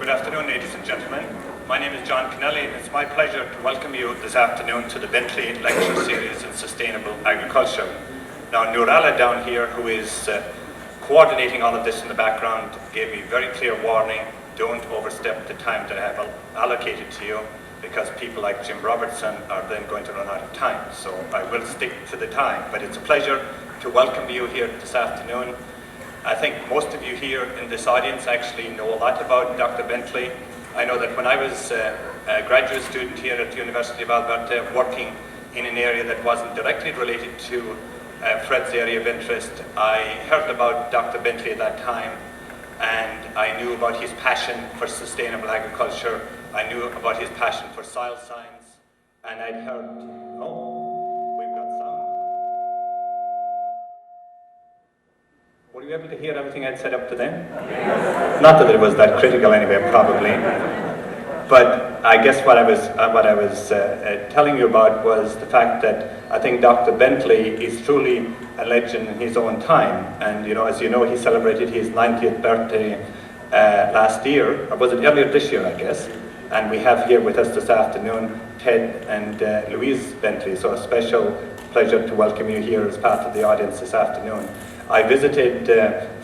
Good afternoon, ladies and gentlemen. My name is John Kennelly, and it's my pleasure to welcome you this afternoon to the Bentley Lecture Series in Sustainable Agriculture. Now, Nurala down here, who is coordinating all of this in the background, gave me very clear warning: don't overstep the time that I have allocated to you, because people like Jim Robertson are then going to run out of time. So I will stick to the time, but it's a pleasure to welcome you here this afternoon. I think most of you here in this audience actually know a lot about Dr. Bentley. I know that when I was a graduate student here at the University of Alberta, working in an area that wasn't directly related to Fred's area of interest, I heard about Dr. Bentley at that time, and I knew about his passion for sustainable agriculture. I knew about his passion for soil science, and I'd heard, we've got sound. Were you able to hear everything I'd said up to then? Yes. Not that it was that critical anyway, probably. But I guess what I was telling you about was the fact that I think Dr. Bentley is truly a legend in his own time. And as you know, he celebrated his 90th birthday last year, or was it earlier this year, I guess? And we have here with us this afternoon Ted and Louise Bentley, so a special pleasure to welcome you here as part of the audience this afternoon. I visited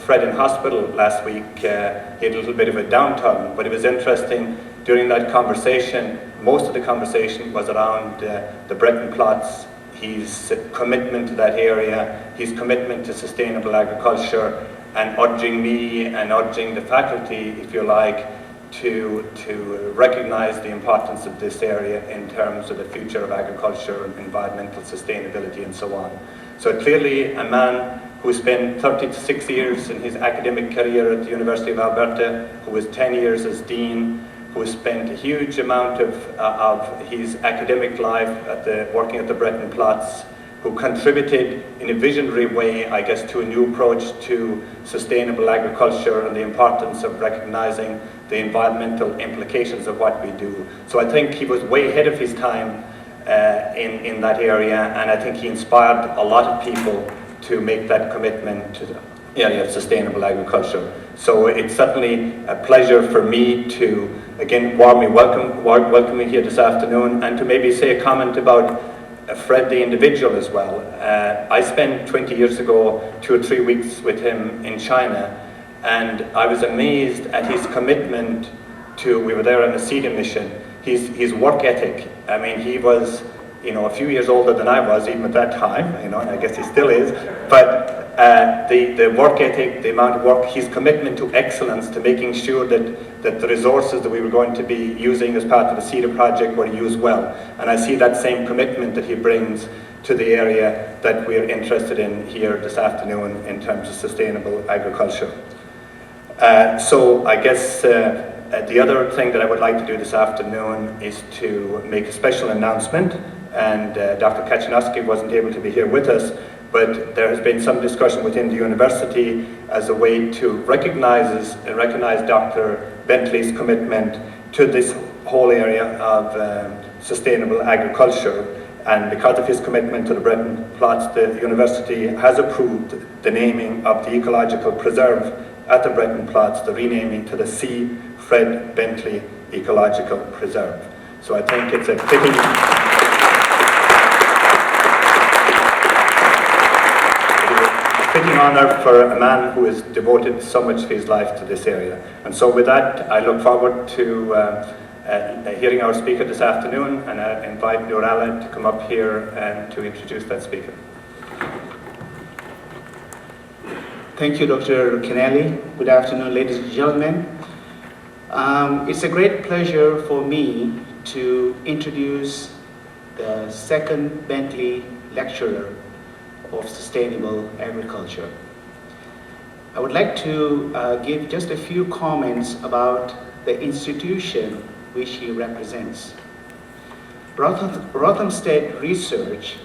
Fred in hospital last week. He had a little bit of a downturn, but it was interesting. During that conversation, most of the conversation was around the Breton plots, his commitment to that area, his commitment to sustainable agriculture, and urging me and urging the faculty, if you like, to recognize the importance of this area in terms of the future of agriculture and environmental sustainability and so on. So clearly a man who spent 36 years in his academic career at the University of Alberta, who was 10 years as Dean, who spent a huge amount of his academic life working at the Breton plots, who contributed in a visionary way, I guess, to a new approach to sustainable agriculture and the importance of recognizing the environmental implications of what we do. So I think he was way ahead of his time in that area, and I think he inspired a lot of people to make that commitment to the area of sustainable agriculture. So it's certainly a pleasure for me to, again, warmly welcome you here this afternoon, and to maybe say a comment about Fred the individual as well. I spent 20 years ago 2 or 3 weeks with him in China, and I was amazed at his commitment to, we were there on a seeding mission, his work ethic. I mean, he was a few years older than I was even at that time, and I guess he still is, but the work ethic, the amount of work, his commitment to excellence, to making sure that the resources that we were going to be using as part of the CEDA project were used well. And I see that same commitment that he brings to the area that we're interested in here this afternoon in terms of sustainable agriculture. So I guess the other thing that I would like to do this afternoon is to make a special announcement. And Dr. Kaczynowski wasn't able to be here with us, but there has been some discussion within the university as a way to recognize Dr. Bentley's commitment to this whole area of sustainable agriculture. And because of his commitment to the Breton plots, the university has approved the naming of the ecological preserve at the Breton plots, the renaming to the C. Fred Bentley Ecological Preserve. So I think it's a fitting honor for a man who has devoted so much of his life to this area. And so with that, I look forward to hearing our speaker this afternoon, and I invite Nurala to come up here and to introduce that speaker. Thank you, Dr. Kennelly. Good afternoon, ladies and gentlemen. It's a great pleasure for me to introduce the second Bentley lecturer of sustainable agriculture. I would like to give just a few comments about the institution which he represents. Rothamsted Research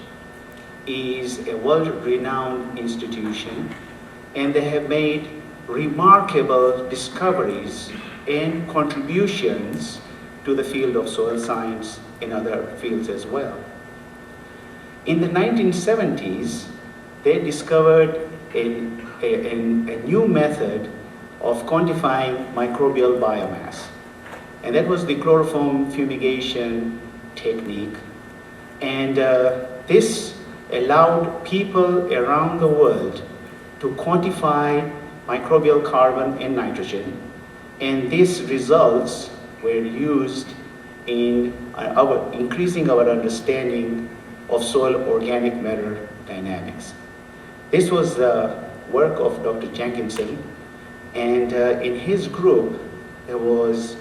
is a world-renowned institution, and they have made remarkable discoveries and contributions to the field of soil science and other fields as well. In the 1970s, they discovered a new method of quantifying microbial biomass. and that was the chloroform fumigation technique. And this allowed people around the world to quantify microbial carbon and nitrogen, and these results were used in increasing our understanding of soil organic matter dynamics. This was the work of Dr. Jenkinson, and in his group there was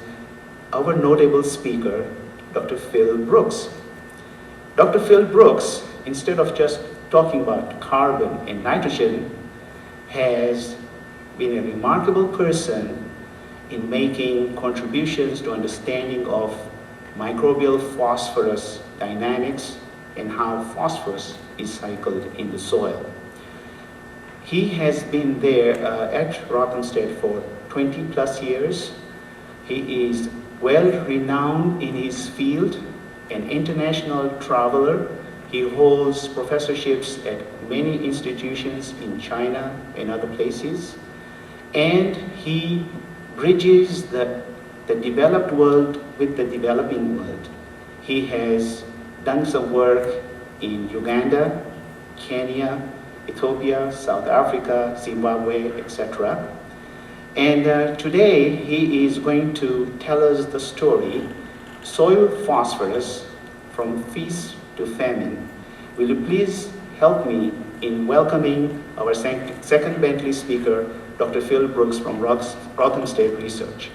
our notable speaker, Dr. Phil Brookes. Dr. Phil Brookes, instead of just talking about carbon and nitrogen, has been a remarkable person in making contributions to understanding of microbial phosphorus dynamics and how phosphorus is cycled in the soil. He has been there at Rothamsted for 20 plus years. He is well renowned in his field, an international traveler. He holds professorships at many institutions in China and other places. And he bridges the developed world with the developing world. He has done some work in Uganda, Kenya, Ethiopia, South Africa, Zimbabwe, etc. And today he is going to tell us the story, Soil Phosphorus, from Feast to Famine. Will you please help me in welcoming our second Bentley speaker, Dr. Phil Brookes from Rothamsted Research.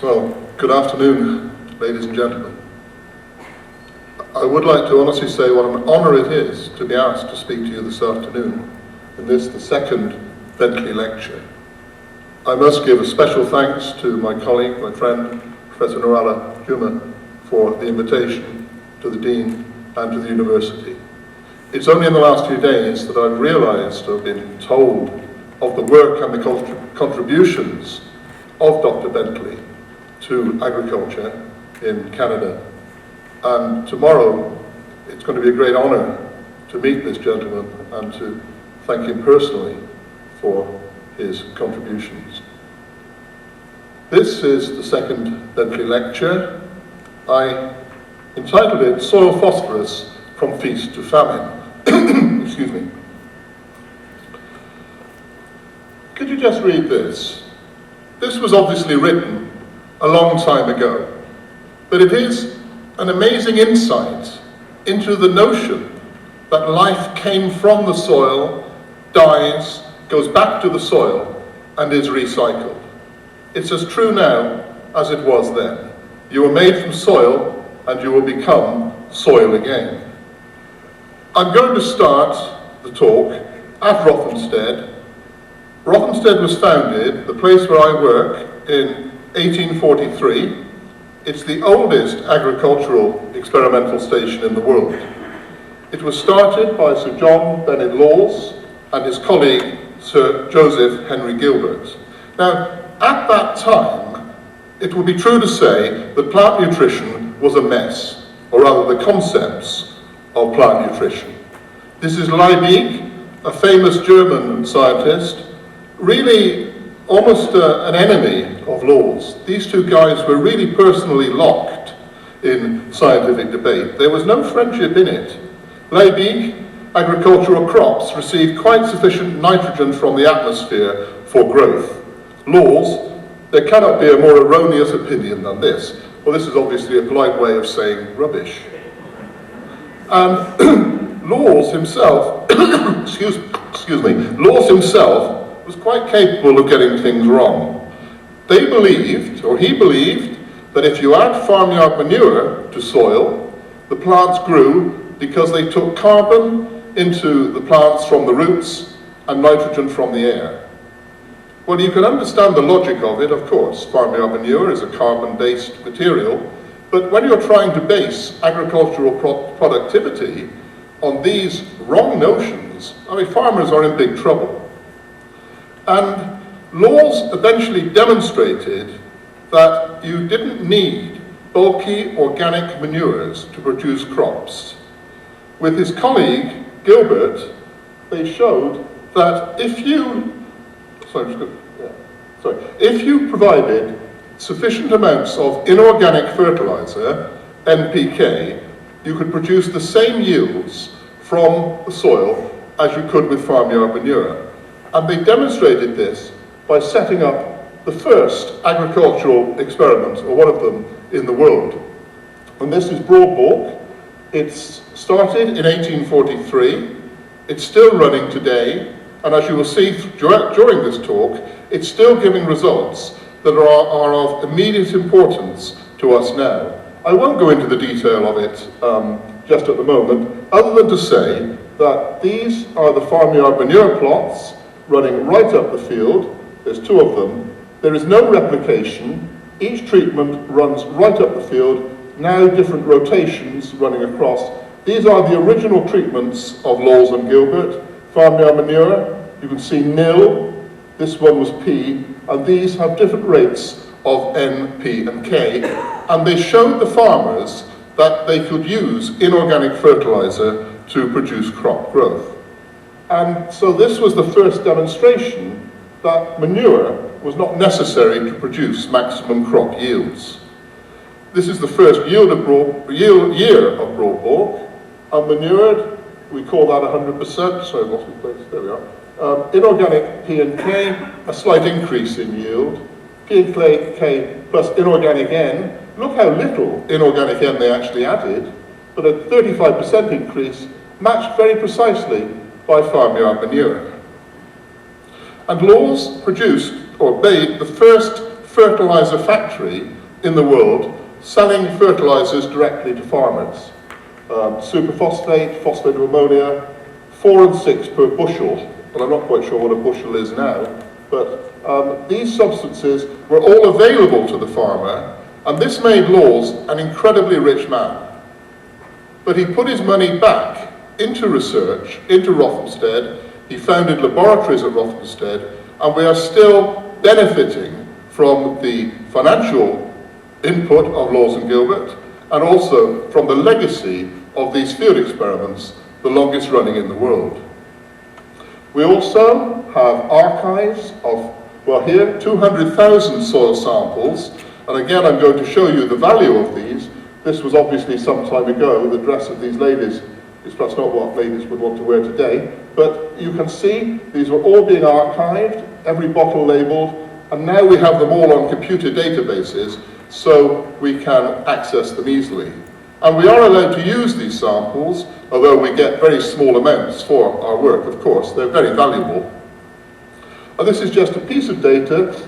Well, good afternoon, ladies and gentlemen. I would like to honestly say what an honour it is to be asked to speak to you this afternoon in this, the second Bentley lecture. I must give a special thanks to my colleague, my friend, Professor Nurala Juma, for the invitation to the Dean and to the University. It's only in the last few days that I've realised, or been told, of the work and the contributions of Dr. Bentley to agriculture in Canada. And tomorrow, it's going to be a great honour to meet this gentleman and to thank him personally for his contributions. This is the second Bentley lecture. I entitled it Soil Phosphorus from Feast to Famine. Excuse me. Could you just read this? This was obviously written a long time ago, but it is an amazing insight into the notion that life came from the soil, dies, goes back to the soil, and is recycled. It's as true now as it was then. You were made from soil, and you will become soil again. I'm going to start the talk at Rothamsted. Rothamsted was founded, the place where I work, in 1843. It's the oldest agricultural experimental station in the world. It was started by Sir John Bennett Lawes and his colleague, Sir Joseph Henry Gilbert. Now, at that time, it would be true to say that plant nutrition was a mess, or rather the concepts of plant nutrition. This is Liebig, a famous German scientist, really almost an enemy of Lawes. These two guys were really personally locked in scientific debate. There was no friendship in it. Liebig, agricultural crops receive quite sufficient nitrogen from the atmosphere for growth. Lawes, there cannot be a more erroneous opinion than this. Well, this is obviously a polite way of saying rubbish. And Lawes himself, excuse me, Lawes himself was quite capable of getting things wrong. They believed, or he believed, that if you add farmyard manure to soil, the plants grew because they took carbon into the plants from the roots and nitrogen from the air. Well, you can understand the logic of it, of course. Farmyard manure is a carbon-based material, but when you're trying to base agricultural productivity on these wrong notions, I mean, farmers are in big trouble. And Lawes eventually demonstrated that you didn't need bulky organic manures to produce crops. with his colleague, Gilbert, they showed that if you provided sufficient amounts of inorganic fertilizer, NPK, you could produce the same yields from the soil as you could with farmyard manure. And they demonstrated this by setting up the first agricultural experiment, or one of them, in the world. And this is Broadbalk. It's started in 1843. It's still running today. And as you will see during this talk, it's still giving results that are of immediate importance to us now. I won't go into the detail of it just at the moment, other than to say that these are the farmyard manure plots running right up the field. There's two of them. There is no replication. Each treatment runs right up the field, now different rotations running across. These are the original treatments of Lawes and Gilbert. Farmyard manure, you can see nil, this one was P, and these have different rates of N, P, and K, and they showed the farmers that they could use inorganic fertilizer to produce crop growth. And so this was the first demonstration that manure was not necessary to produce maximum crop yields. This is the first year of Broadbalk, unmanured, we call that 100%, sorry, lost my place, there we are. Inorganic P and K, a slight increase in yield. P and K plus inorganic N. Look how little inorganic N they actually added, but a 35% increase matched very precisely by farmyard manure. And Lawes produced, or made, the first fertilizer factory in the world selling fertilizers directly to farmers. Superphosphate, phosphate of ammonia, 4 and 6 per bushel. Well, I'm not quite sure what a bushel is now, but these substances were all available to the farmer, and this made Lawes an incredibly rich man. But he put his money back into research, into Rothamsted. He founded laboratories at Rothamsted, and we are still benefiting from the financial input of Lawes and Gilbert, and also from the legacy of these field experiments, the longest running in the world. We also have archives of, well here, 200,000 soil samples, and again I'm going to show you the value of these. This was obviously some time ago. The dress of these ladies is perhaps not what ladies would want to wear today, but you can see these were all being archived, every bottle labelled, and now we have them all on computer databases, so we can access them easily. And we are allowed to use these samples, although we get very small amounts for our work, of course. They're very valuable. And this is just a piece of data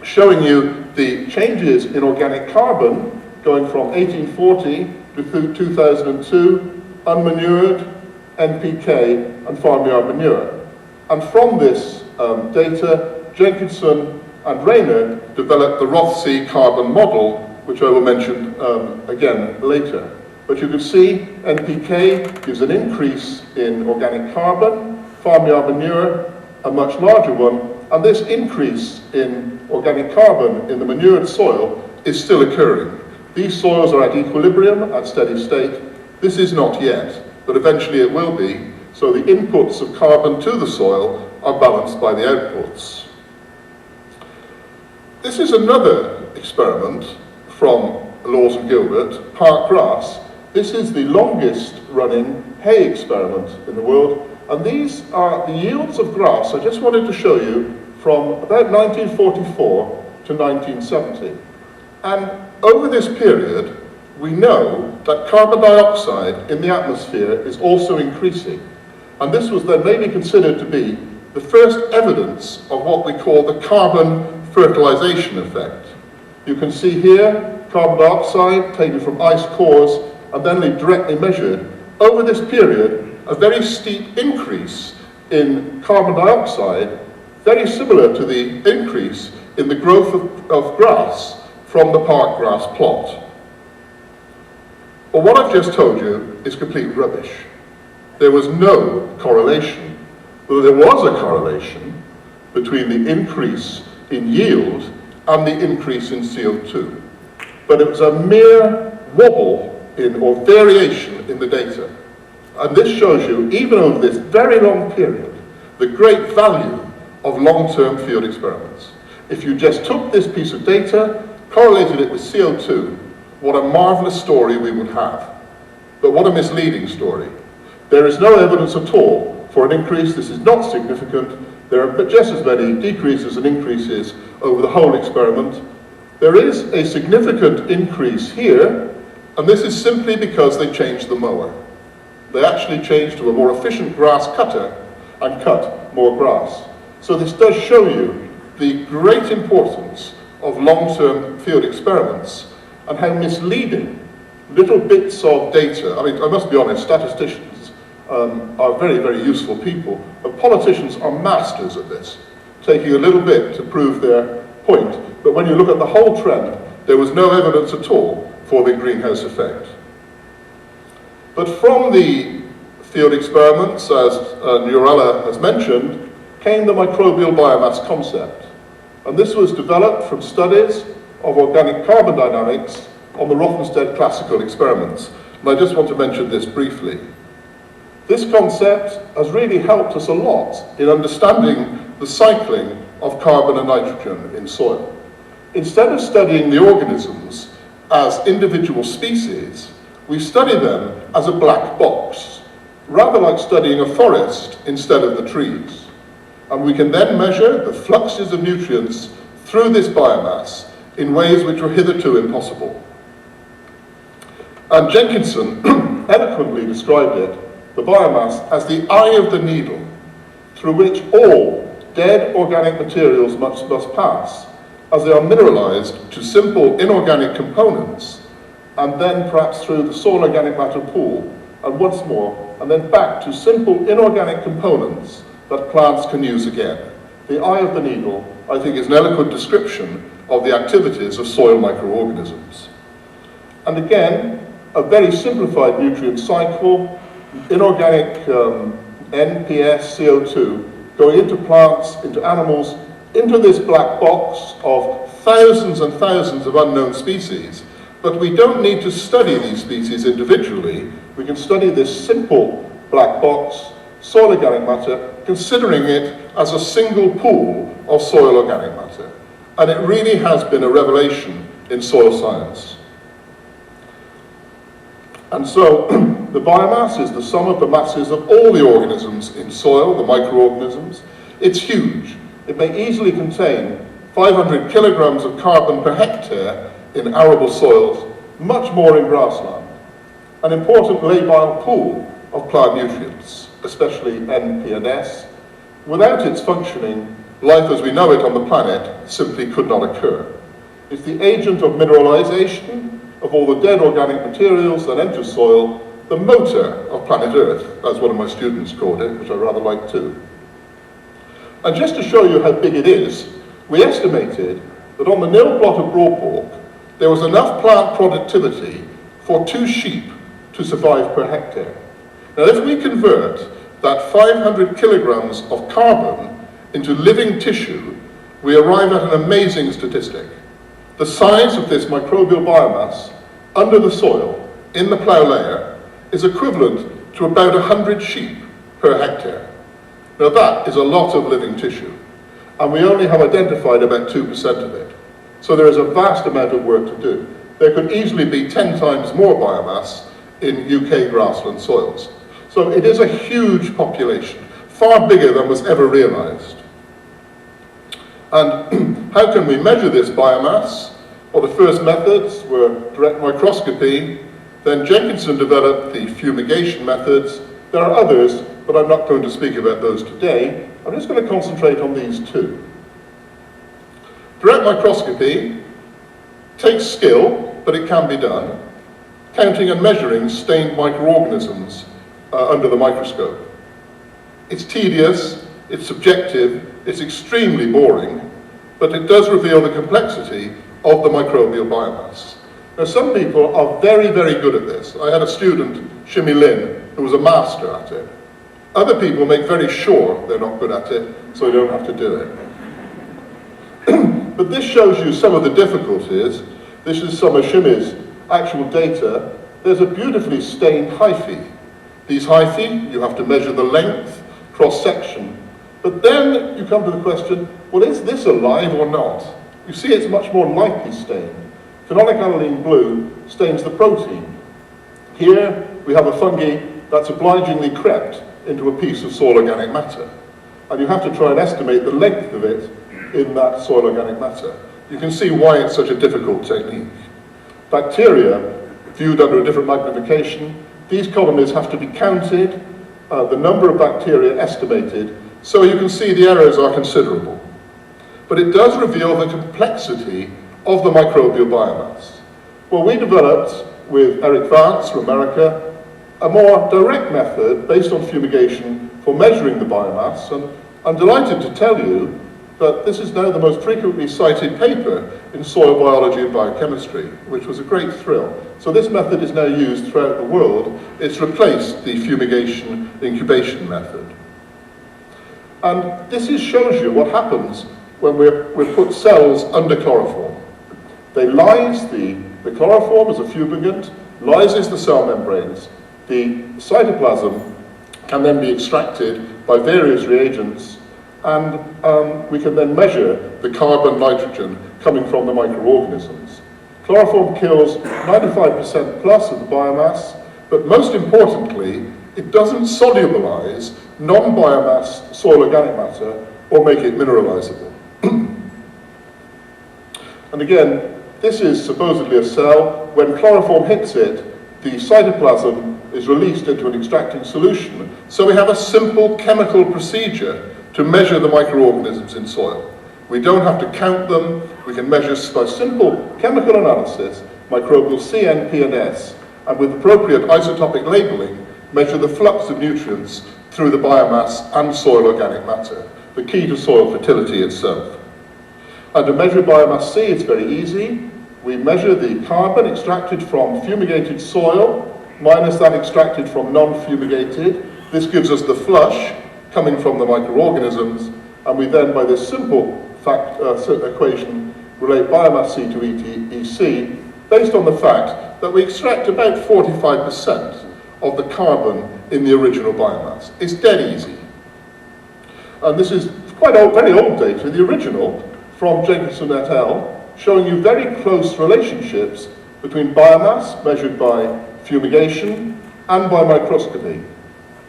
showing you the changes in organic carbon going from 1840 to 2002, unmanured, NPK, and farmyard manure. And from this data, Jenkinson and Rayner developed the Rothsey carbon model, which I will mention again later. But you can see NPK gives an increase in organic carbon, farmyard manure a much larger one, and this increase in organic carbon in the manured soil is still occurring. These soils are at equilibrium, at steady state. This is not yet, but eventually it will be, so the inputs of carbon to the soil are balanced by the outputs. This is another experiment from Lawes and Gilbert, park grass. This is the longest running hay experiment in the world, and these are the yields of grass. I just wanted to show you from about 1944 to 1970. And over this period, we know that carbon dioxide in the atmosphere is also increasing. And this was then maybe considered to be the first evidence of what we call the carbon fertilization effect. You can see here carbon dioxide taken from ice cores and then directly measured. Over this period, a very steep increase in carbon dioxide, very similar to the increase in the growth of grass from the park grass plot. Well, what I've just told you is complete rubbish. There was no correlation. Well, there was a correlation between the increase in yield and the increase in CO2. But it was a mere wobble or variation in the data. And this shows you, even over this very long period, the great value of long-term field experiments. If you just took this piece of data, correlated it with CO2, what a marvelous story we would have. But what a misleading story. There is no evidence at all for an increase. This is not significant. There are just as many decreases and increases over the whole experiment. There is a significant increase here, and this is simply because they changed the mower. They actually changed to a more efficient grass cutter and cut more grass. So this does show you the great importance of long-term field experiments and how misleading little bits of data, I mean, I must be honest, statisticians are very, very useful people, and politicians are masters at this, taking a little bit to prove their point. But when you look at the whole trend, there was no evidence at all for the greenhouse effect. But from the field experiments, as Nurella has mentioned, came the microbial biomass concept. And this was developed from studies of organic carbon dynamics on the Rothenstedt classical experiments. And I just want to mention this briefly. This concept has really helped us a lot in understanding the cycling of carbon and nitrogen in soil. Instead of studying the organisms as individual species, we study them as a black box, rather like studying a forest instead of the trees. And we can then measure the fluxes of nutrients through this biomass in ways which were hitherto impossible. And Jenkinson eloquently described it, the biomass, as the eye of the needle through which all dead organic materials must pass as they are mineralized to simple inorganic components, and then perhaps through the soil organic matter pool, and once more, and then back to simple inorganic components that plants can use again. The eye of the needle, I think, is an eloquent description of the activities of soil microorganisms. And again, a very simplified nutrient cycle, inorganic NPS, CO2, going into plants, into animals, into this black box of thousands and thousands of unknown species. But we don't need to study these species individually. We can study this simple black box, soil organic matter, considering it as a single pool of soil organic matter. And it really has been a revelation in soil science. And so the biomass is the sum of the masses of all the organisms in soil, the microorganisms. It's huge. It may easily contain 500 kilograms of carbon per hectare in arable soils, much more in grassland. An important labile pool of plant nutrients, especially N, P, and S. Without its functioning, life as we know it on the planet simply could not occur. It's the agent of mineralization of all the dead organic materials that enter soil, the motor of planet Earth, as one of my students called it, which I rather like too. And just to show you how big it is, we estimated that on the nil plot of Broadpork, there was enough plant productivity for 2 sheep to survive per hectare. Now, if we convert that 500 kilograms of carbon into living tissue, we arrive at an amazing statistic. The size of this microbial biomass under the soil, in the plough layer, is equivalent to about 100 sheep per hectare. Now that is a lot of living tissue, and we only have identified about 2% of it. So there is a vast amount of work to do. There could easily be 10 times more biomass in UK grassland soils. So it is a huge population, far bigger than was ever realized. And how can we measure this biomass? Well, the first methods were direct microscopy. Then Jenkinson developed the fumigation methods. There are others, but I'm not going to speak about those today. I'm just going to concentrate on these 2. Direct microscopy takes skill, but it can be done, counting and measuring stained microorganisms under the microscope. It's tedious, it's subjective, it's extremely boring, but it does reveal the complexity of the microbial biomass. Now, some people are very, very good at this. I had a student, Shimmy Lin, who was a master at it. Other people make very sure they're not good at it, so they don't have to do it. But this shows you some of the difficulties. This is some of Shimmy's actual data. There's a beautifully stained hyphae. These hyphae, you have to measure the length, cross-section, but then you come to the question, well, is this alive or not? You see it's much more lightly stained. Phenolic blue stains the protein. Here we have a fungi that's obligingly crept into a piece of soil organic matter. And you have to try and estimate the length of it in that soil organic matter. You can see why it's such a difficult technique. Bacteria, viewed under a different magnification, these colonies have to be counted, the number of bacteria estimated, so you can see the errors are considerable. But it does reveal the complexity of the microbial biomass. Well, we developed with Eric Vance from America a more direct method based on fumigation for measuring the biomass, and I'm delighted to tell you that this is now the most frequently cited paper in soil biology and biochemistry, which was a great thrill. So this method is now used throughout the world. It's replaced the fumigation incubation method. And this shows you what happens when we put cells under chloroform. They lyse the chloroform as a fumigant, lyses the cell membranes. The cytoplasm can then be extracted by various reagents, and we can then measure the carbon, nitrogen coming from the microorganisms. Chloroform kills 95% plus of the biomass, but most importantly, it doesn't solubilize non-biomass soil organic matter or make it mineralizable. And again, this is supposedly a cell. When chloroform hits it, the cytoplasm is released into an extracting solution. So we have a simple chemical procedure to measure the microorganisms in soil. We don't have to count them. We can measure by simple chemical analysis, microbial C, N, P, and S, and with appropriate isotopic labeling, measure the flux of nutrients through the biomass and soil organic matter, the key to soil fertility itself. And to measure biomass C, it's very easy. We measure the carbon extracted from fumigated soil minus that extracted from non-fumigated. This gives us the flush coming from the microorganisms, and we then, by this simple equation, relate biomass C to EC based on the fact that we extract about 45% of the carbon in the original biomass. It's dead easy. And this is quite old, very old data, the original from Jenkinson et al., showing you very close relationships between biomass measured by fumigation and by microscopy.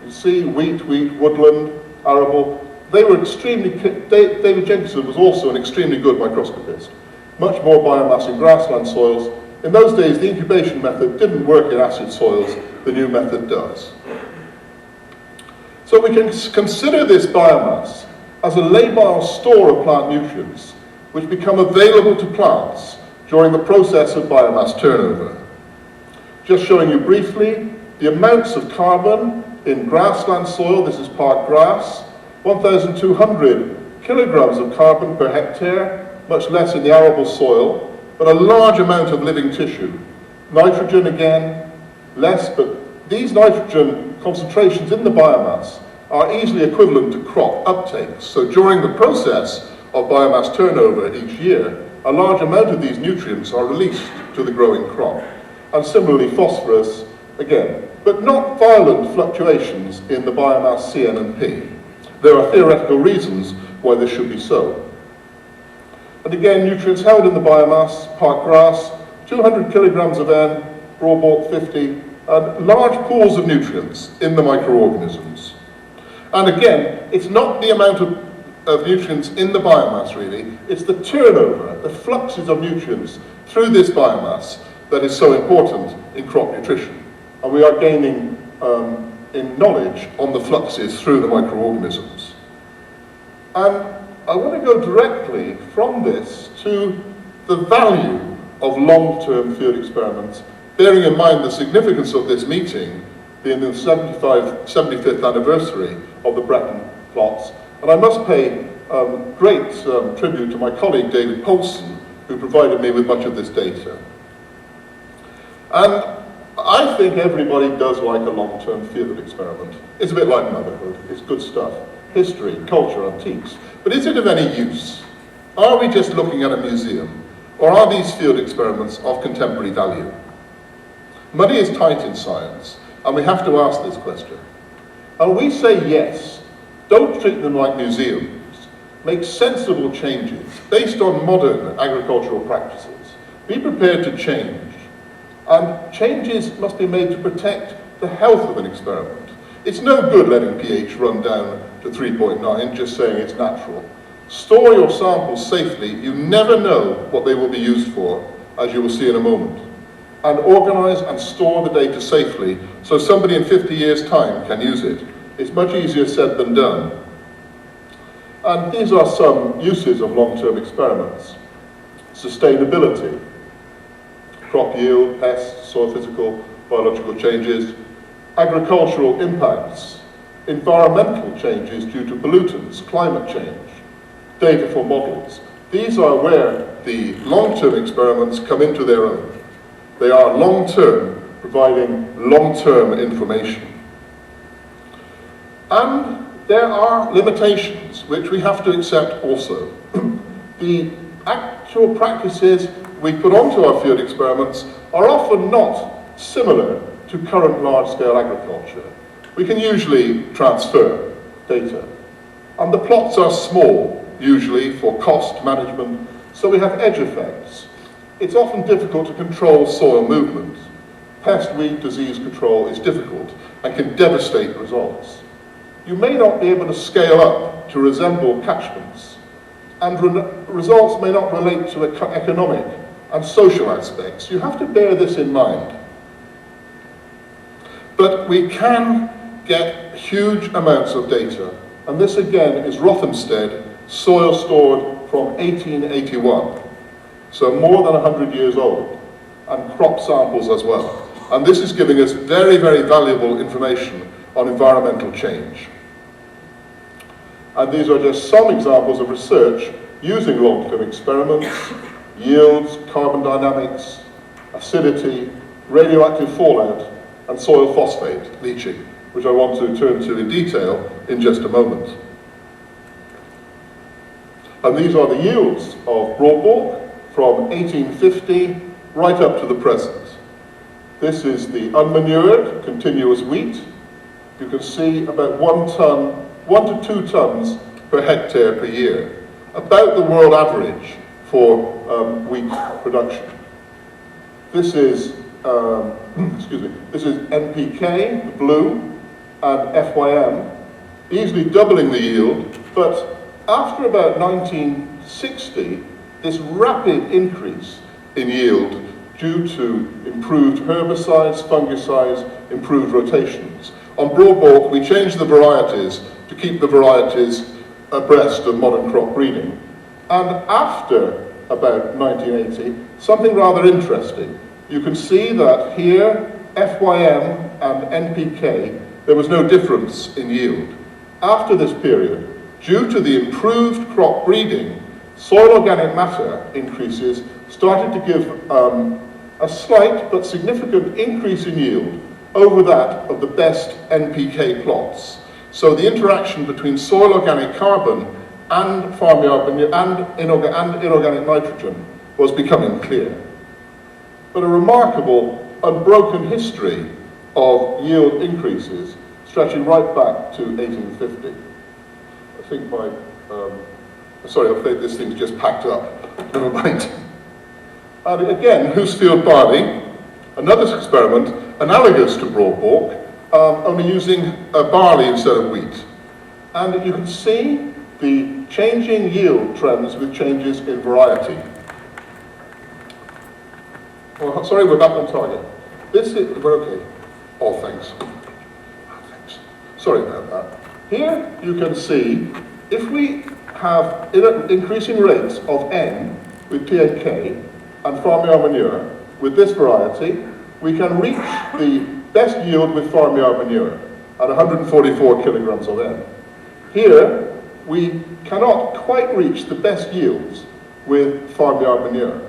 You see wheat, woodland, arable, they were extremely, David Jenkinson was also an extremely good microscopist. Much more biomass in grassland soils. In those days, the incubation method didn't work in acid soils, the new method does. So we can consider this biomass as a labile store of plant nutrients, which become available to plants during the process of biomass turnover. Just showing you briefly the amounts of carbon in grassland soil. This is park grass, 1,200 kilograms of carbon per hectare, much less in the arable soil, but a large amount of living tissue. Nitrogen again, less, but these nitrogen concentrations in the biomass are easily equivalent to crop uptake. So during the process of biomass turnover each year, a large amount of these nutrients are released to the growing crop. And similarly phosphorus, again, but not violent fluctuations in the biomass C, N, and P. There are theoretical reasons why this should be so. And again, nutrients held in the biomass, park grass, 200 kilograms of N, broadbalt 50, and large pools of nutrients in the microorganisms. And again, it's not the amount of nutrients in the biomass really, it's the turnover, the fluxes of nutrients through this biomass that is so important in crop nutrition. And we are gaining in knowledge on the fluxes through the microorganisms. And I want to go directly from this to the value of long-term field experiments, bearing in mind the significance of this meeting being the 75th anniversary of the Breton plots. And I must pay great tribute to my colleague David Polson, who provided me with much of this data. And I think everybody does like a long-term field experiment. It's a bit like motherhood. It's good stuff. History, culture, antiques. But is it of any use? Are we just looking at a museum? Or are these field experiments of contemporary value? Money is tight in science, And we have to ask this question. And we say yes. Don't treat them like museums. Make sensible changes based on modern agricultural practices. Be prepared to change. And changes must be made to protect the health of an experiment. It's no good letting pH run down to 3.9, just saying it's natural. Store your samples safely. You never know what they will be used for, as you will see in a moment. And organize and store the data safely so somebody in 50 years' time can use it. It's much easier said than done. And these are some uses of long-term experiments. Sustainability, crop yield, pests, soil physical, biological changes, agricultural impacts, environmental changes due to pollutants, climate change, data for models. These are where the long-term experiments come into their own. They are long-term, providing long-term information. And there are limitations which we have to accept also. The actual practices we put onto our field experiments are often not similar to current large-scale agriculture. We can usually transfer data. And the plots are small, usually for cost management, so we have edge effects. It's often difficult to control soil movement. Pest, weed, disease control is difficult and can devastate results. You may not be able to scale up to resemble catchments, and results may not relate to economic and social aspects. You have to bear this in mind. But we can get huge amounts of data, and this again is Rothamsted soil stored from 1881, so more than 100 years old, and crop samples as well. And this is giving us very, very valuable information on environmental change. And these are just some examples of research using long-term experiments, yields, carbon dynamics, acidity, radioactive fallout, and soil phosphate leaching, which I want to turn to in detail in just a moment. And these are the yields of Broadbork from 1850 right up to the present. This is the unmanured continuous wheat. You can see about 1 to 2 tons per hectare per year, about the world average for wheat production. This is this is NPK, the blue, and FYM, easily doubling the yield, but after about 1960, this rapid increase in yield due to improved herbicides, fungicides, improved rotations. On Broadbork, we changed the varieties to keep the varieties abreast of modern crop breeding. And after about 1980, something rather interesting. You can see that here, FYM and NPK, there was no difference in yield. After this period, due to the improved crop breeding, soil organic matter increases started to give a slight but significant increase in yield over that of the best NPK plots. So the interaction between soil organic carbon and farmyard manure and inorganic nitrogen was becoming clear. But a remarkable, unbroken history of yield increases stretching right back to 1850. I think my, sorry, I think this thing's just packed up. Never mind. And again, Hoosefield barley, another experiment analogous to Broadbork, only using barley instead of wheat. And you can see the changing yield trends with changes in variety. Oh, sorry, we're back on target. This is, we're okay. Oh, thanks. Thanks. Sorry about that. Here you can see, if we have increasing rates of N with PNK and farmyard manure with this variety, we can reach the best yield with farmyard manure at 144 kilograms of N. Here, we cannot quite reach the best yields with farmyard manure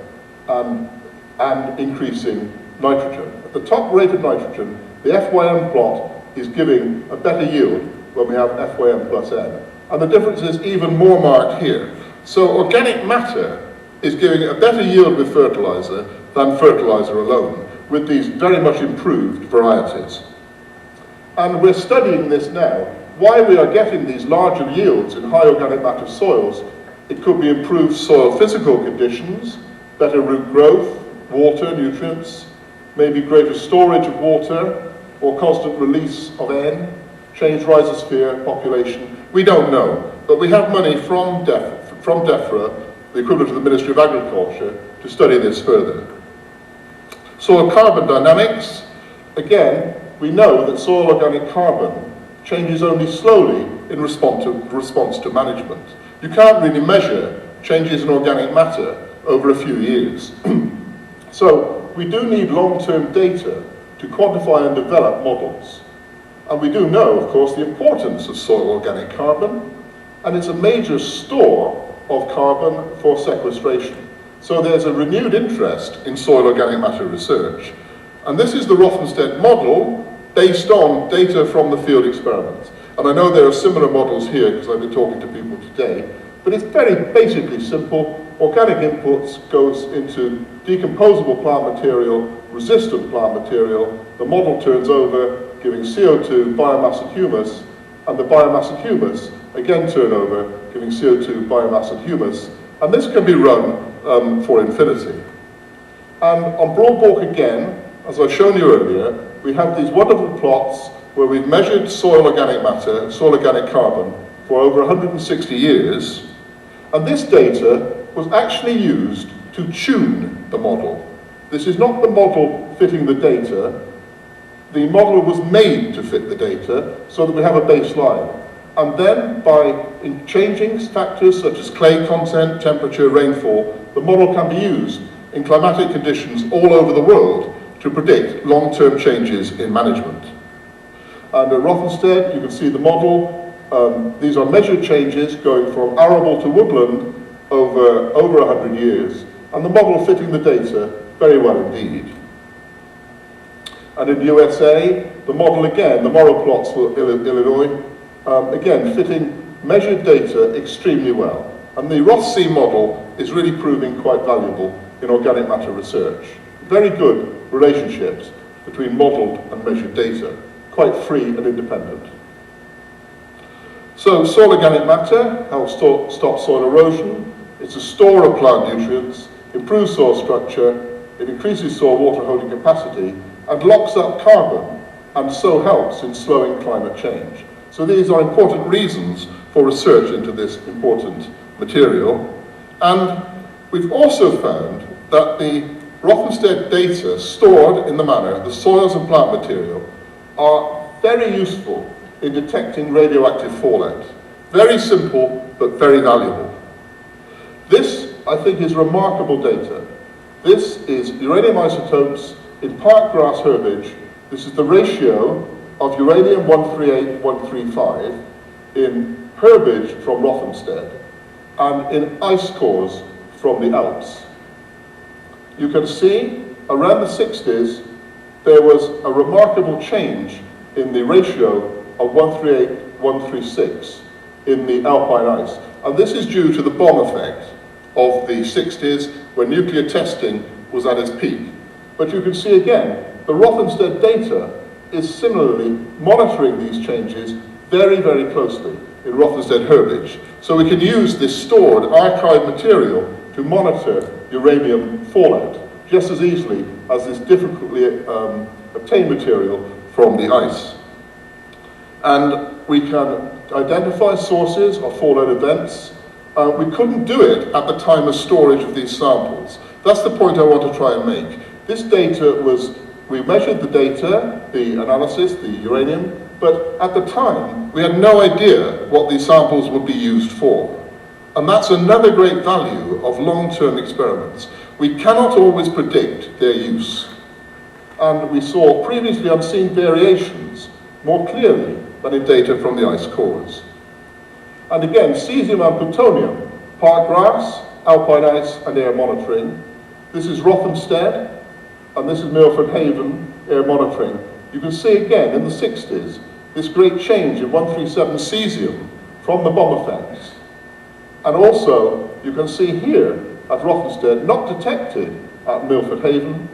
and increasing nitrogen. At the top rated nitrogen, the FYM plot is giving a better yield when we have FYM plus N. And the difference is even more marked here. So organic matter is giving a better yield with fertilizer than fertilizer alone, with these very much improved varieties. And we're studying this now. Why we are getting these larger yields in high organic matter soils, it could be improved soil physical conditions, better root growth, water, nutrients, maybe greater storage of water, or constant release of N, changed rhizosphere population. We don't know, but we have money from DEFRA, the equivalent of the Ministry of Agriculture, to study this further. Soil carbon dynamics. Again, we know that soil organic carbon changes only slowly in response to management. You can't really measure changes in organic matter over a few years. So we do need long-term data to quantify and develop models. And we do know, of course, the importance of soil organic carbon, and it's a major store of carbon for sequestration. So there's a renewed interest in soil organic matter research. And this is the Rothamsted model based on data from the field experiments. And I know there are similar models here because I've been talking to people today, but it's very basically simple. Organic inputs goes into decomposable plant material, resistant plant material. The model turns over, giving CO2, biomass and humus, and the biomass and humus again turn over, giving CO2, biomass and humus. And this can be run for infinity. And on Broadbalk again, as I've shown you earlier, we have these wonderful plots where we've measured soil organic matter, soil organic carbon, for over 160 years. And this data was actually used to tune the model. This is not the model fitting the data. The model was made to fit the data so that we have a baseline. And then by changing factors such as clay content, temperature, rainfall, the model can be used in climatic conditions all over the world to predict long-term changes in management. And at Rothamsted, you can see the model. These are measured changes going from arable to woodland over 100 years, and the model fitting the data very well indeed. And in the USA, the model again, the Morrow plots for Illinois, again fitting measured data extremely well. And the Rothsea model is really proving quite valuable in organic matter research. Very good relationships between modelled and measured data, quite free and independent. So soil organic matter helps stop soil erosion. It's a store of plant nutrients, improves soil structure, it increases soil water holding capacity, and locks up carbon, and so helps in slowing climate change. So these are important reasons for research into this important material. And we've also found that the Rothamsted data stored in the manner, the soils and plant material, are very useful in detecting radioactive fallout. Very simple, but very valuable. This, I think, is remarkable data. This is uranium isotopes in park grass herbage. This is the ratio of uranium-138, 135 in herbage from Rothamsted and in ice cores from the Alps. You can see around the 60s there was a remarkable change in the ratio of 138, 136 in the alpine ice. And this is due to the bomb effect of the 60s when nuclear testing was at its peak. But you can see again, the Rothamsted data is similarly monitoring these changes very, very closely in Rothamsted herbage. So we can use this stored archive material to monitor uranium fallout just as easily as this difficultly obtained material from the ice. And we can identify sources of fallout events. We couldn't do it at the time of storage of these samples. That's the point I want to try and make. This data was, we measured the data, the analysis, the uranium, but at the time, we had no idea what these samples would be used for. And that's another great value of long-term experiments. We cannot always predict their use. And we saw previously unseen variations more clearly than in data from the ice cores. And again, cesium and plutonium, park grass, alpine ice, and air monitoring. This is Rothamsted, and this is Milford-Haven Air Monitoring. You can see again in the 60s this great change in 137 cesium from the bomb effects. And also, you can see here at Rothamsted, not detected at Milford-Haven.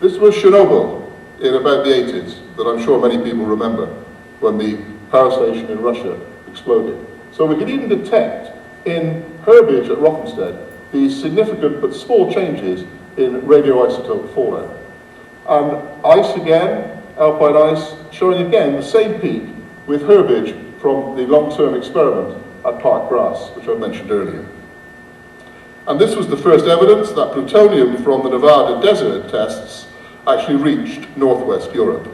This was Chernobyl in about the 80s, that I'm sure many people remember. when the power station in Russia exploded. So we could even detect in herbage at Rothamsted these significant but small changes in radioisotope fallout. And ice again, alpine ice, showing again the same peak with herbage from the long-term experiment at Park Grass, which I mentioned earlier. And this was the first evidence that plutonium from the Nevada desert tests actually reached northwest Europe.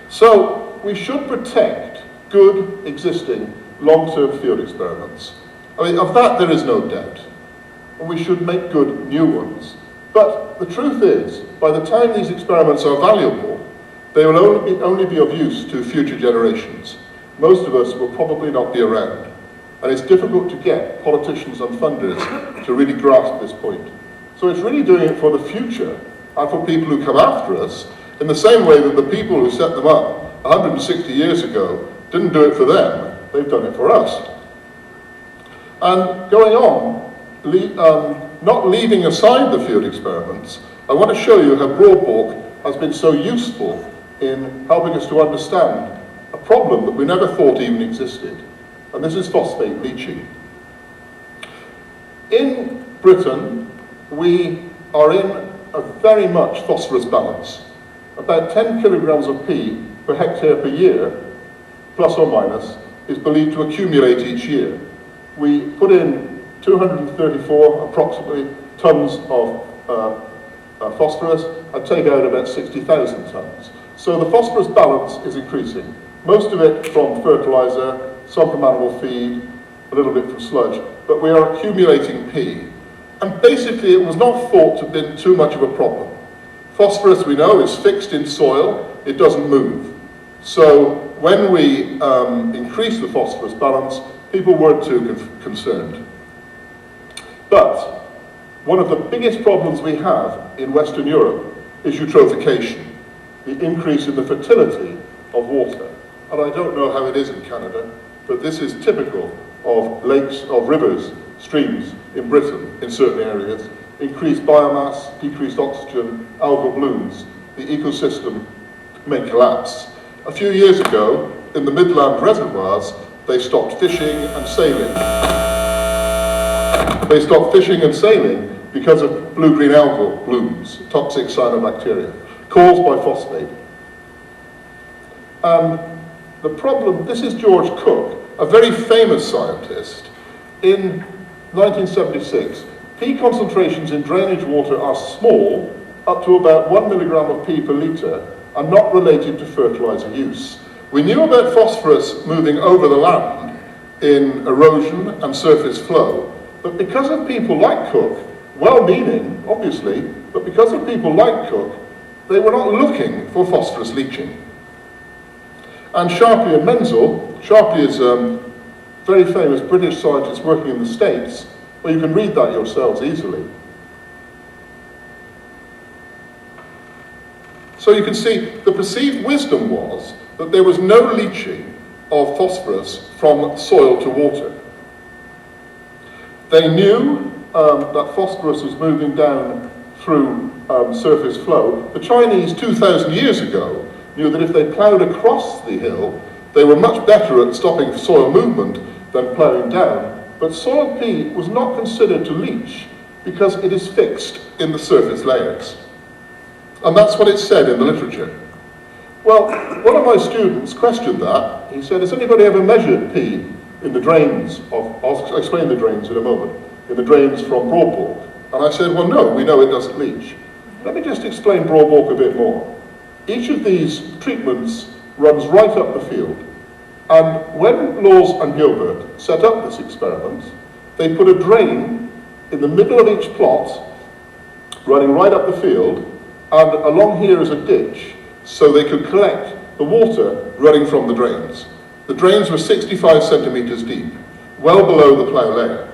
So we should protect good existing long-term field experiments. I mean, of that there is no doubt. And we should make good new ones. But the truth is, by the time these experiments are valuable, they will only be of use to future generations. Most of us will probably not be around. And it's difficult to get politicians and funders to really grasp this point. So it's really doing it for the future and for people who come after us, in the same way that the people who set them up 160 years ago didn't do it for them, they've done it for us. And going on, not leaving aside the field experiments, I want to show you how Broadbulk has been so useful in helping us to understand a problem that we never thought even existed. And this is phosphate leaching. In Britain, we are in a very much phosphorus balance. About 10 kilograms of P per hectare per year, plus or minus, is believed to accumulate each year. We put in 234 approximately tons of phosphorus and take out about 60,000 tons. So the phosphorus balance is increasing. Most of it from fertilizer, some from animal feed, a little bit from sludge, but we are accumulating P. And basically it was not thought to have been too much of a problem. Phosphorus, we know, is fixed in soil, it doesn't move. So when we increase the phosphorus balance, people weren't too concerned. But one of the biggest problems we have in Western Europe is eutrophication, the increase in the fertility of water. And I don't know how it is in Canada, but this is typical of lakes, of rivers, streams in Britain in certain areas. Increased biomass, decreased oxygen, algal blooms, the ecosystem may collapse. A few years ago, in the Midland reservoirs, they stopped fishing and sailing. They stopped fishing and sailing because of blue-green algal blooms, toxic cyanobacteria, caused by phosphate. The problem, this is George Cook, a very famous scientist. In 1976, P concentrations in drainage water are small, up to about 1 milligram of P per litre, and not related to fertilizer use. We knew about phosphorus moving over the land in erosion and surface flow, but because of people like Cook, well-meaning, obviously, but because of people like Cook, they were not looking for phosphorus leaching. And Sharpley and Menzel, Sharpley is a very famous British scientist working in the States, well, you can read that yourselves easily. So you can see the perceived wisdom was that there was no leaching of phosphorus from soil to water. They knew that phosphorus was moving down through surface flow. The Chinese 2,000 years ago knew that if they ploughed across the hill, they were much better at stopping soil movement than ploughing down. But soil P was not considered to leach because it is fixed in the surface layers. And that's what it said in the literature. Well, one of my students questioned that. He said, has anybody ever measured P in the drains of, I'll explain the drains in a moment, in the drains from Broadbulk? And I said, well, no, we know it doesn't leach. Let me just explain Broadbulk a bit more. Each of these treatments runs right up the field. And when Laws and Gilbert set up this experiment, they put a drain in the middle of each plot, running right up the field, and along here is a ditch, so they could collect the water running from the drains. The drains were 65 centimetres deep, well below the plough layer.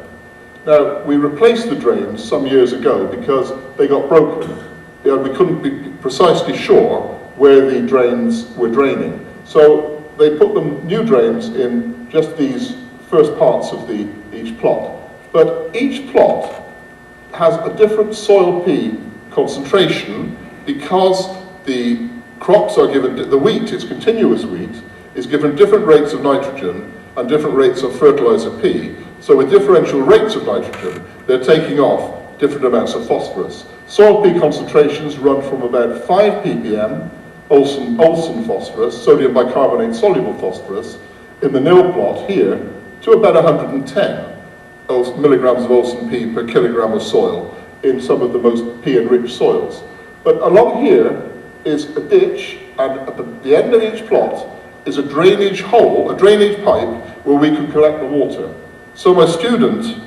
Now, we replaced the drains some years ago because they got broken. We couldn't be precisely sure where the drains were draining. So they put them new drains in just these first parts of each plot. But each plot has a different soil P concentration because the crops are given, the wheat, it's continuous wheat, is given different rates of nitrogen and different rates of fertilizer P. So with differential rates of nitrogen, they're taking off different amounts of phosphorus. Soil P concentrations run from about 5 ppm, Olsen phosphorus, sodium bicarbonate soluble phosphorus, in the nil plot here, to about 110 milligrams of Olsen P per kilogram of soil in some of the most P-enriched soils. But along here is a ditch, and at the end of each plot is a drainage hole, a drainage pipe, where we could collect the water. So my student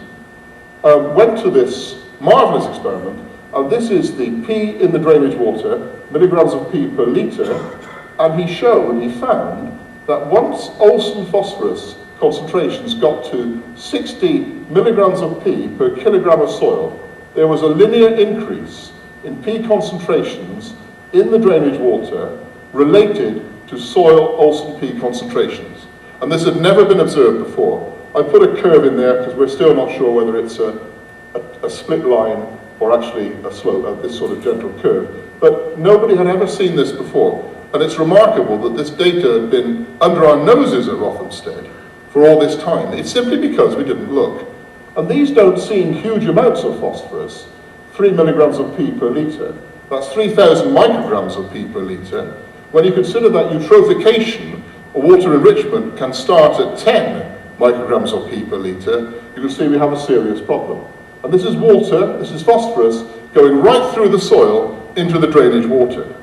went to this marvellous experiment, and this is the P in the drainage water, milligrams of P per litre, and he found that once Olsen phosphorus concentrations got to 60 milligrams of P per kilogram of soil, there was a linear increase in P concentrations in the drainage water related to soil Olsen P concentrations. And this had never been observed before. I put a curve in there because we're still not sure whether it's a split line or actually a slope, this sort of gentle curve. But nobody had ever seen this before. And it's remarkable that this data had been under our noses at Rothamsted for all this time. It's simply because we didn't look. And these don't seem huge amounts of phosphorus, 3 milligrams of P per litre. That's 3,000 micrograms of P per litre. When you consider that eutrophication, or water enrichment, can start at 10 micrograms of P per litre, you can see we have a serious problem. And this is water, this is phosphorus, going right through the soil into the drainage water.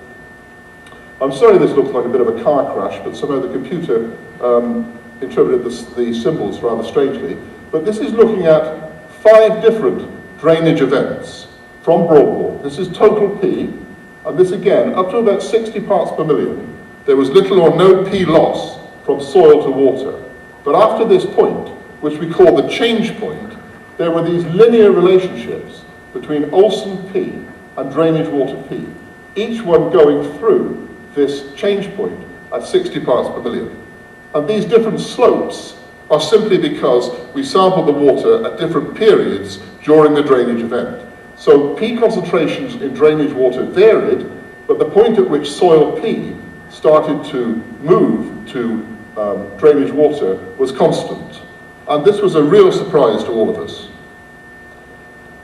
I'm sorry this looks like a bit of a car crash, but somehow the computer interpreted the symbols rather strangely. But this is looking at 5 different drainage events from Broadmoor. This is total P, and this again, up to about 60 parts per million, there was little or no P loss from soil to water. But after this point, which we call the change point, there were these linear relationships between Olsen P and drainage water P, each one going through this change point at 60 parts per million. And these different slopes are simply because we sampled the water at different periods during the drainage event. So P concentrations in drainage water varied, but the point at which soil P started to move to drainage water was constant. And this was a real surprise to all of us.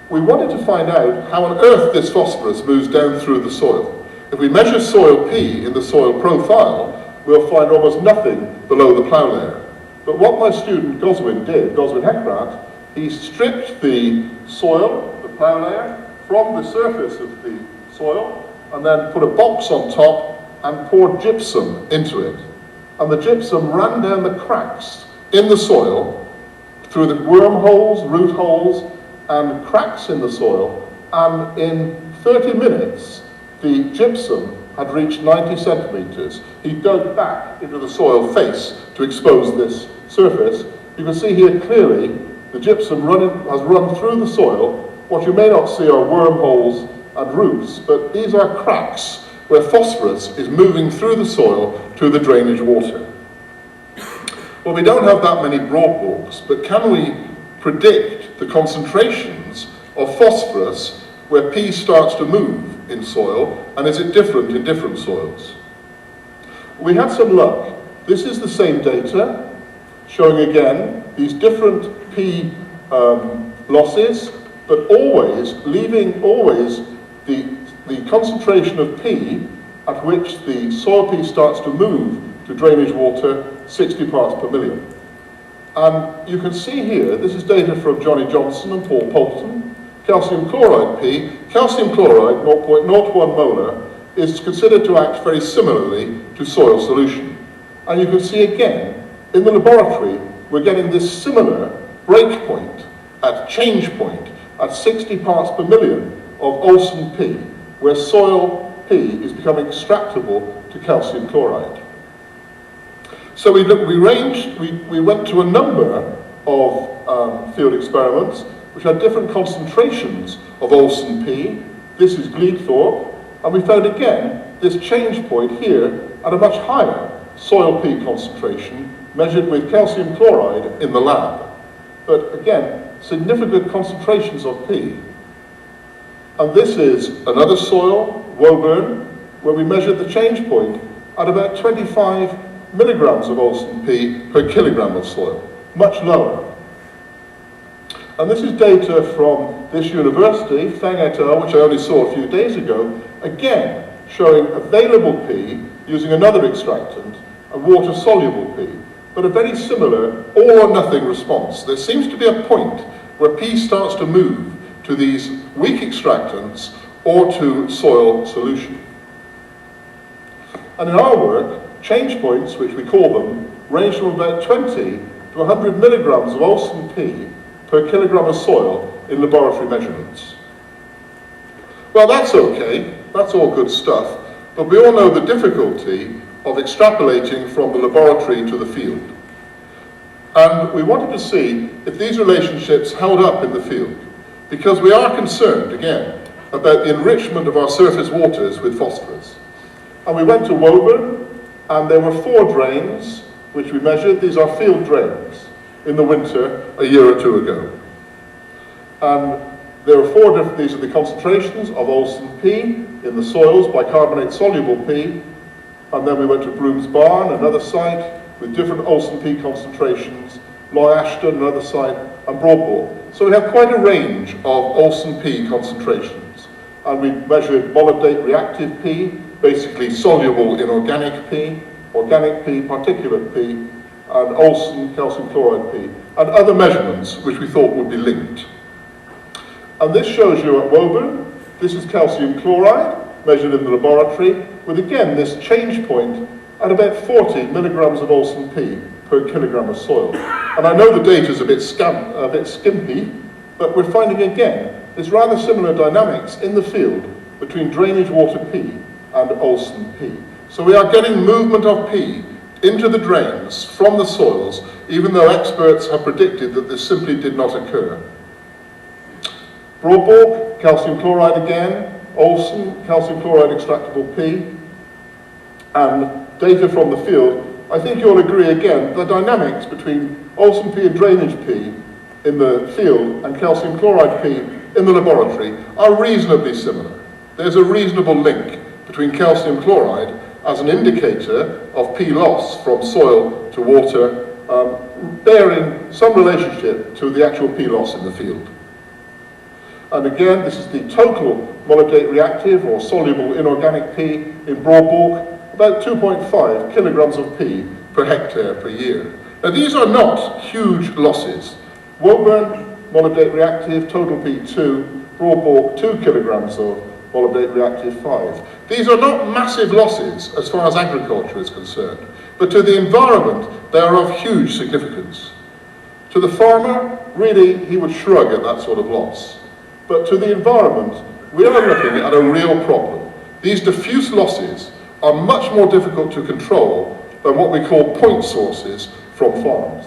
We wanted to find out how on earth this phosphorus moves down through the soil. If we measure soil P in the soil profile, we'll find almost nothing below the plough layer. But what my student Goswin did, Goswin Heckrath, he stripped the soil, the plough layer, from the surface of the soil, and then put a box on top and poured gypsum into it. And the gypsum ran down the cracks in the soil, through the wormholes, root holes, and cracks in the soil, and in 30 minutes, the gypsum had reached 90 centimetres. He dug back into the soil face to expose this surface. You can see here clearly the gypsum has run through the soil. What you may not see are wormholes and roots, but these are cracks where phosphorus is moving through the soil to the drainage water. Well, we don't have that many Broadmoors, but can we predict the concentrations of phosphorus where P starts to move in soil, and is it different in different soils? We had some luck. This is the same data, showing again these different P losses, but always leaving the concentration of P at which the soil P starts to move to drainage water 60 parts per million. And you can see here, this is data from Johnny Johnson and Paul Poulton. Calcium chloride P, calcium chloride, 0.01 molar, is considered to act very similarly to soil solution. And you can see again, in the laboratory, we're getting this similar break point, at change point, at 60 parts per million of Olsen P, where soil P is becoming extractable to calcium chloride. So we went to a number of field experiments which had different concentrations of Olsen P. This is Gleedthorpe, and we found again this change point here at a much higher soil P concentration measured with calcium chloride in the lab. But again, significant concentrations of P. And this is another soil, Woburn, where we measured the change point at about 25 milligrams of Olsen P per kilogram of soil, much lower. And this is data from this university, Feng et al., which I only saw a few days ago, again showing available P using another extractant, a water-soluble P, but a very similar all-or-nothing response. There seems to be a point where P starts to move to these weak extractants or to soil solution. And in our work, change points, which we call them, range from about 20 to 100 milligrams of Olsen P per kilogram of soil in laboratory measurements. Well, that's okay, that's all good stuff, but we all know the difficulty of extrapolating from the laboratory to the field. And we wanted to see if these relationships held up in the field, because we are concerned, again, about the enrichment of our surface waters with phosphorus. And we went to Woburn, and there were 4 drains which we measured. These are field drains in the winter a year or 2 ago. And there are 4 different, these are the concentrations of Olsen P in the soils, bicarbonate soluble P. And then we went to Broom's Barn, another site, with different Olsen P concentrations, Loy Ashton, another site, and Broadmoor. So we have quite a range of Olsen P concentrations. And we measured molybdate reactive P, basically soluble in organic P, particulate P, and Olsen calcium chloride P, and other measurements which we thought would be linked. And this shows you at Woburn, this is calcium chloride, measured in the laboratory, with again this change point at about 40 milligrams of Olsen P per kilogram of soil. And I know the data is a bit skimpy, but we're finding again this rather similar dynamics in the field between drainage water P and Olsen P. So we are getting movement of P into the drains from the soils, even though experts have predicted that this simply did not occur. Broadmoor, calcium chloride again, Olsen, calcium chloride extractable P, and data from the field. I think you'll agree again, the dynamics between Olsen P and drainage P in the field and calcium chloride P in the laboratory are reasonably similar. There's a reasonable link between calcium chloride as an indicator of P loss from soil to water, bearing some relationship to the actual P loss in the field. And again, this is the total molybdate reactive or soluble inorganic P in Broadmoor, about 2.5 kilograms of P per hectare per year. Now these are not huge losses. Woburn, molybdate reactive, total P 2, Broadmoor 2 kilograms of molybdate reactive 5. These are not massive losses as far as agriculture is concerned, but to the environment they are of huge significance. To the farmer, really, he would shrug at that sort of loss. But to the environment, we are looking at a real problem. These diffuse losses are much more difficult to control than what we call point sources from farms.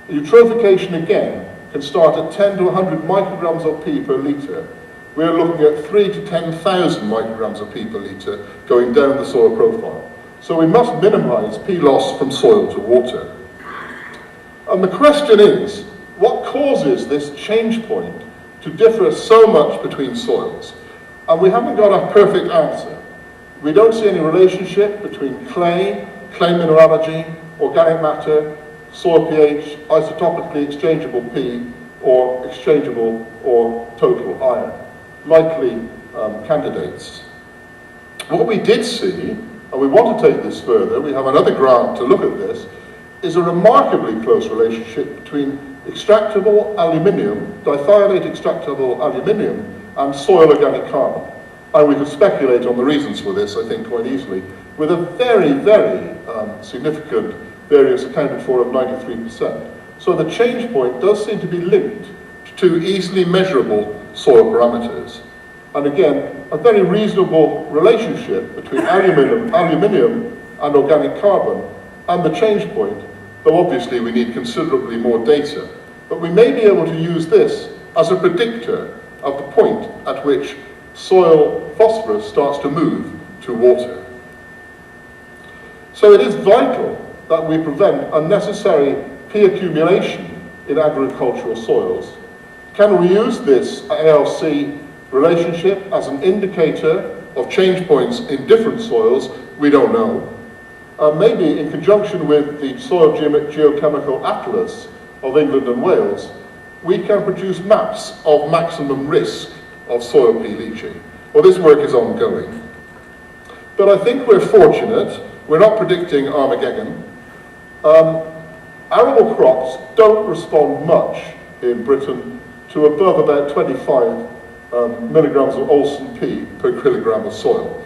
Eutrophication, again, can start at 10 to 100 micrograms of P per litre. We are looking at 3 to 10,000 micrograms of P per litre going down the soil profile. So we must minimise P loss from soil to water. And the question is, what causes this change point to differ so much between soils? And we haven't got a perfect answer. We don't see any relationship between clay mineralogy, organic matter, soil pH, isotopically exchangeable P, or exchangeable or total iron. Likely candidates. What we did see, and we want to take this further, we have another grant to look at this, is a remarkably close relationship between extractable aluminium, dithiolate extractable aluminium, and soil organic carbon. And we could speculate on the reasons for this, I think, quite easily, with a very, very significant variance accounted for of 93%. So the change point does seem to be linked to easily measurable soil parameters. And again, a very reasonable relationship between aluminium and organic carbon and the change point, though obviously we need considerably more data. But we may be able to use this as a predictor of the point at which soil phosphorus starts to move to water. So it is vital that we prevent unnecessary P accumulation in agricultural soils. Can we use this ALC relationship as an indicator of change points in different soils, we don't know. Maybe in conjunction with the Soil Geochemical Atlas of England and Wales, we can produce maps of maximum risk of soil P leaching. Well, this work is ongoing. But I think we're fortunate. We're not predicting Armageddon. Arable crops don't respond much in Britain to above about 25 milligrams of Olsen P per kilogram of soil.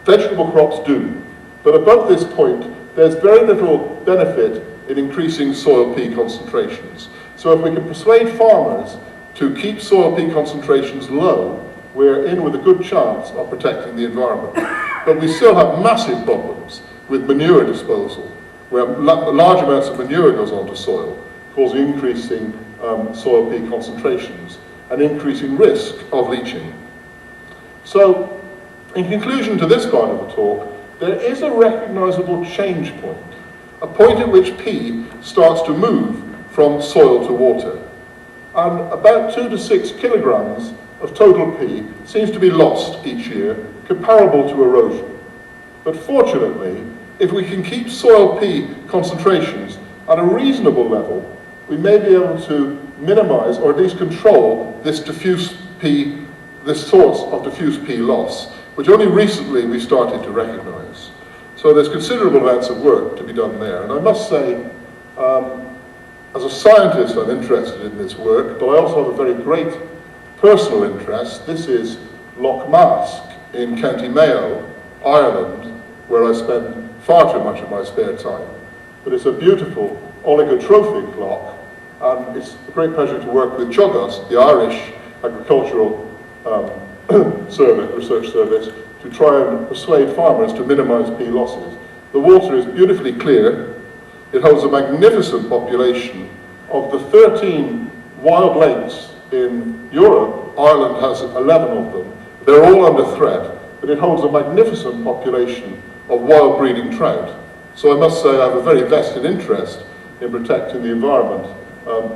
Vegetable crops do, but above this point, there's very little benefit in increasing soil P concentrations. So if we can persuade farmers to keep soil P concentrations low, we're in with a good chance of protecting the environment. But we still have massive problems with manure disposal, where large amounts of manure goes onto soil, causing increasing soil P concentrations and increasing risk of leaching. So, in conclusion to this part of the talk, there is a recognizable change point, a point at which P starts to move from soil to water. And about 2 to 6 kilograms of total P seems to be lost each year, comparable to erosion. But fortunately, if we can keep soil P concentrations at a reasonable level, we may be able to minimize or at least control this source of diffuse P loss, which only recently we started to recognize. So there's considerable amounts of work to be done there. And I must say, as a scientist, I'm interested in this work, but I also have a very great personal interest. This is Loch Mask in County Mayo, Ireland, where I spend far too much of my spare time. But it's a beautiful oligotrophic loch, and it's a great pleasure to work with Chogos, the Irish Agricultural Research Service, to try and persuade farmers to minimize P losses. The water is beautifully clear. It holds a magnificent population. Of the 13 wild lakes in Europe, Ireland has 11 of them. They're all under threat, but it holds a magnificent population of wild breeding trout. So I must say I have a very vested interest in protecting the environment,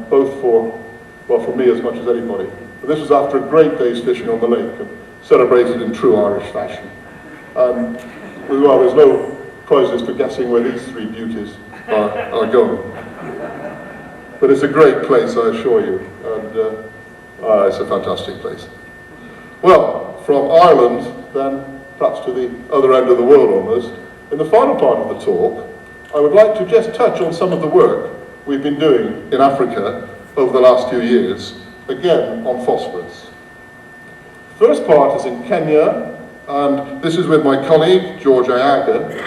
both for me as much as anybody. But this was after a great day's fishing on the lake and celebrated in true Irish fashion. Well, there's no prizes for guessing where these three beauties are going. But it's a great place, I assure you, and it's a fantastic place. Well, from Ireland, then, perhaps to the other end of the world almost, in the final part of the talk, I would like to just touch on some of the work we've been doing in Africa over the last few years, again on phosphorus. The first part is in Kenya, and this is with my colleague, George Ayaga.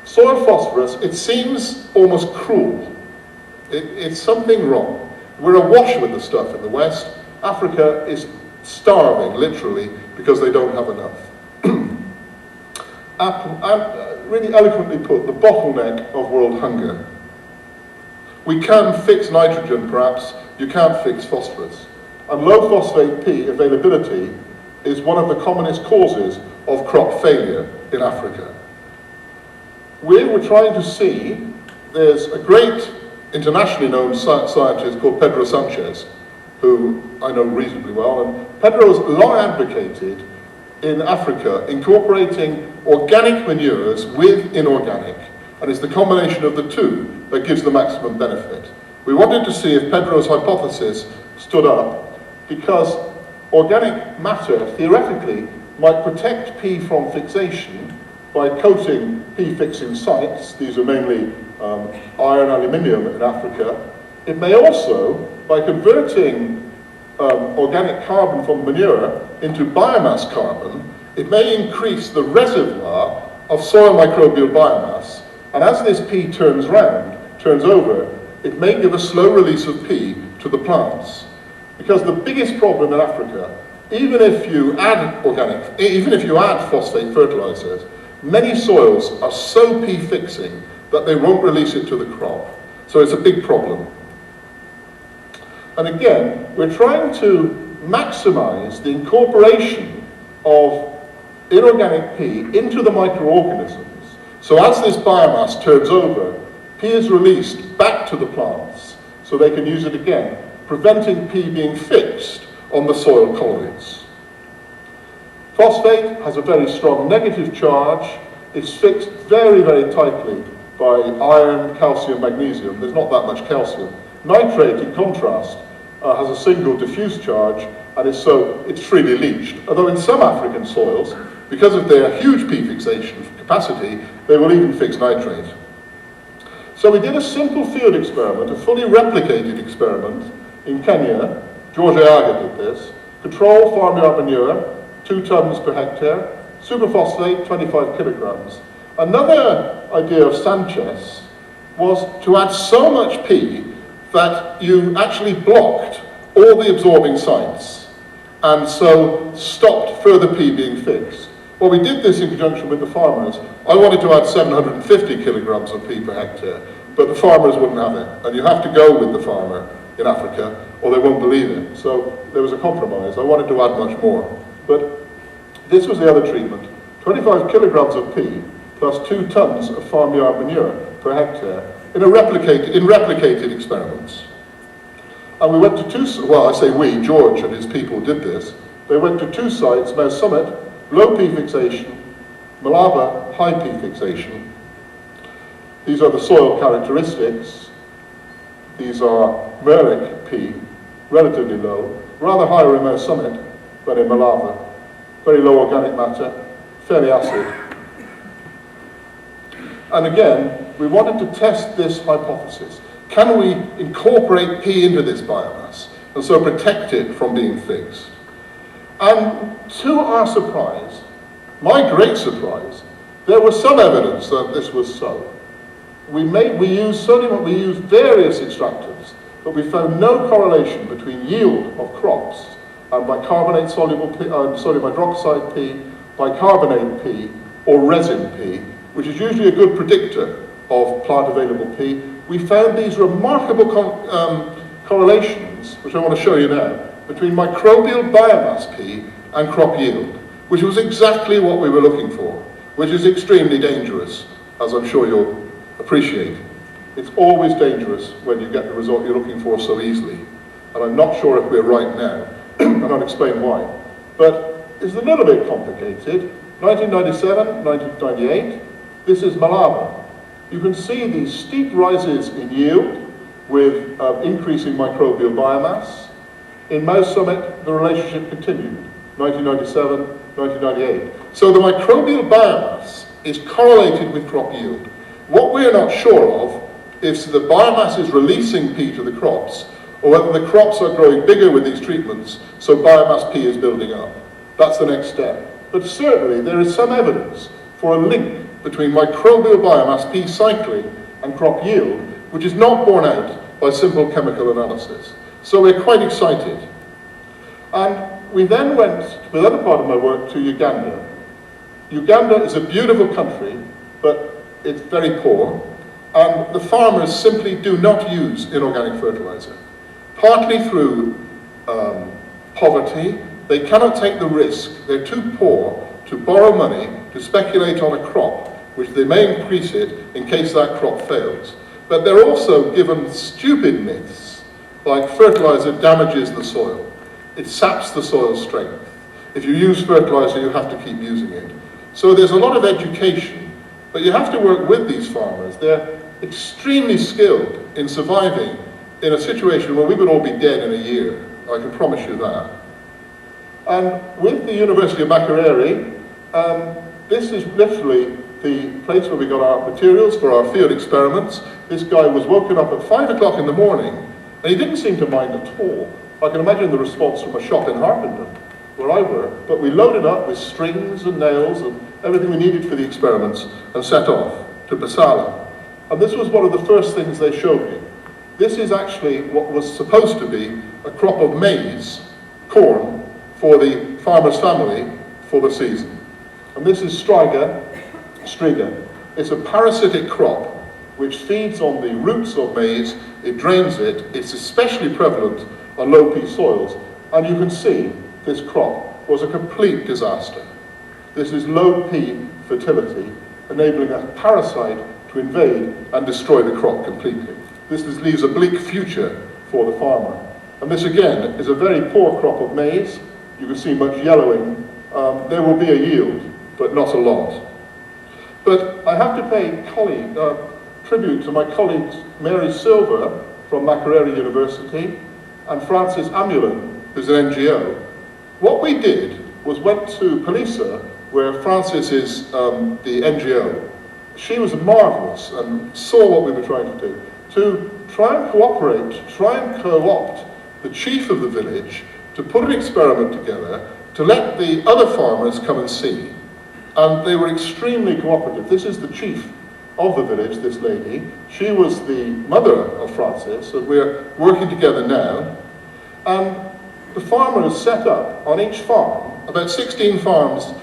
Soil phosphorus, it seems almost cruel. It's something wrong. We're awash with the stuff in the West. Africa is starving, literally, because they don't have enough. Really eloquently put, the bottleneck of world hunger. We can fix nitrogen, perhaps. You can't fix phosphorus. And low phosphate P availability is one of the commonest causes of crop failure in Africa. We're trying to see, there's a great internationally known scientist called Pedro Sanchez, who I know reasonably well, and Pedro's long advocated in Africa incorporating organic manures with inorganic, and it's the combination of the two that gives the maximum benefit. We wanted to see if Pedro's hypothesis stood up, because organic matter theoretically might protect P from fixation by coating P-fixing sites. These are mainly iron aluminium in Africa. It may also, by converting organic carbon from manure into biomass carbon, it may increase the reservoir of soil microbial biomass, and as this P turns over, it may give a slow release of P to the plants. Because the biggest problem in Africa, even if you add phosphate fertilizers, many soils are so P-fixing that they won't release it to the crop. So it's a big problem. And again, we're trying to maximize the incorporation of inorganic P into the microorganisms. So as this biomass turns over, P is released back to the plants so they can use it again, preventing P being fixed on the soil colonies. Phosphate has a very strong negative charge. It's fixed very, very tightly by iron, calcium, magnesium. There's not that much calcium. Nitrate, in contrast, has a single diffuse charge, and it's freely leached. Although in some African soils, because of their huge P fixation capacity, they will even fix nitrate. So we did a simple field experiment, a fully replicated experiment in Kenya. George Ayaga did this. Control farmyard manure, 2 tons per hectare. Superphosphate, 25 kilograms. Another idea of Sanchez was to add so much P that you actually blocked all the absorbing sites, and so stopped further P being fixed. Well, we did this in conjunction with the farmers. I wanted to add 750 kilograms of P per hectare, but the farmers wouldn't have it. And you have to go with the farmer in Africa, or they won't believe it. So there was a compromise. I wanted to add much more. But this was the other treatment. 25 kilograms of P plus 2 tons of farmyard manure per hectare in replicated experiments. And we went to George and his people did this. They went to 2 sites, Mount Summit, low P fixation, Malaba, high P fixation. These are the soil characteristics. These are Merrick P, relatively low, rather higher in Mount Summit than in Malaba. Very low organic matter, fairly acid. And again, we wanted to test this hypothesis. Can we incorporate P into this biomass and so protect it from being fixed? And to our surprise, my great surprise, there was some evidence that this was so. We used various extractors, but we found no correlation between yield of crops and bicarbonate soluble P, sodium hydroxide P, bicarbonate P, or resin P, which is usually a good predictor of plant available P. We found these remarkable correlations, which I want to show you now, between microbial biomass P and crop yield, which was exactly what we were looking for, which is extremely dangerous, as I'm sure you'll appreciate. It's always dangerous when you get the result you're looking for so easily. And I'm not sure if we're right now, and I'll explain why. But it's a little bit complicated. 1997, 1998, this is Malaba. You can see these steep rises in yield with increasing microbial biomass. In Mouse Summit, the relationship continued, 1997, 1998. So the microbial biomass is correlated with crop yield. What we're not sure of is the biomass is releasing P to the crops, or whether the crops are growing bigger with these treatments, so biomass P is building up. That's the next step. But certainly there is some evidence for a link between microbial biomass P cycling and crop yield, which is not borne out by simple chemical analysis. So we're quite excited. And we then went, with other part of my work, to Uganda. Uganda is a beautiful country, but it's very poor, and the farmers simply do not use inorganic fertilizer. Partly through poverty, they cannot take the risk. They're too poor to borrow money to speculate on a crop, which they may increase it in case that crop fails. But they're also given stupid myths, like fertilizer damages the soil. It saps the soil's strength. If you use fertilizer, you have to keep using it. So there's a lot of education, but you have to work with these farmers. They're extremely skilled in surviving in a situation where we would all be dead in a year. I can promise you that. And with the University of Makerere, this is literally the place where we got our materials for our field experiments. This guy was woken up at 5 o'clock in the morning, and he didn't seem to mind at all. I can imagine the response from a shop in Harpenden, where I work, but we loaded up with strings and nails and everything we needed for the experiments and set off to Basala. And this was one of the first things they showed me. This is actually what was supposed to be a crop of maize, corn, for the farmer's family for the season. And this is Striga. It's a parasitic crop which feeds on the roots of maize, it drains it, it's especially prevalent on low P soils, and you can see this crop was a complete disaster. This is low P fertility, enabling a parasite to invade and destroy the crop completely. This leaves a bleak future for the farmer. And this again is a very poor crop of maize. You can see much yellowing there will be a yield, but not a lot. But I have to pay tribute to my colleagues Mary Silver from Makerere University and Francis Amulin, who's an NGO. What we did was went to Palisa, where Francis is the NGO. She was marvellous and saw what we were trying to do, to try and cooperate, to try and co-opt the chief of the village, to put an experiment together, to let the other farmers come and see. And they were extremely cooperative. This is the chief of the village, this lady. She was the mother of Francis, and we're working together now. And the farmers set up on each farm, about 16 farmers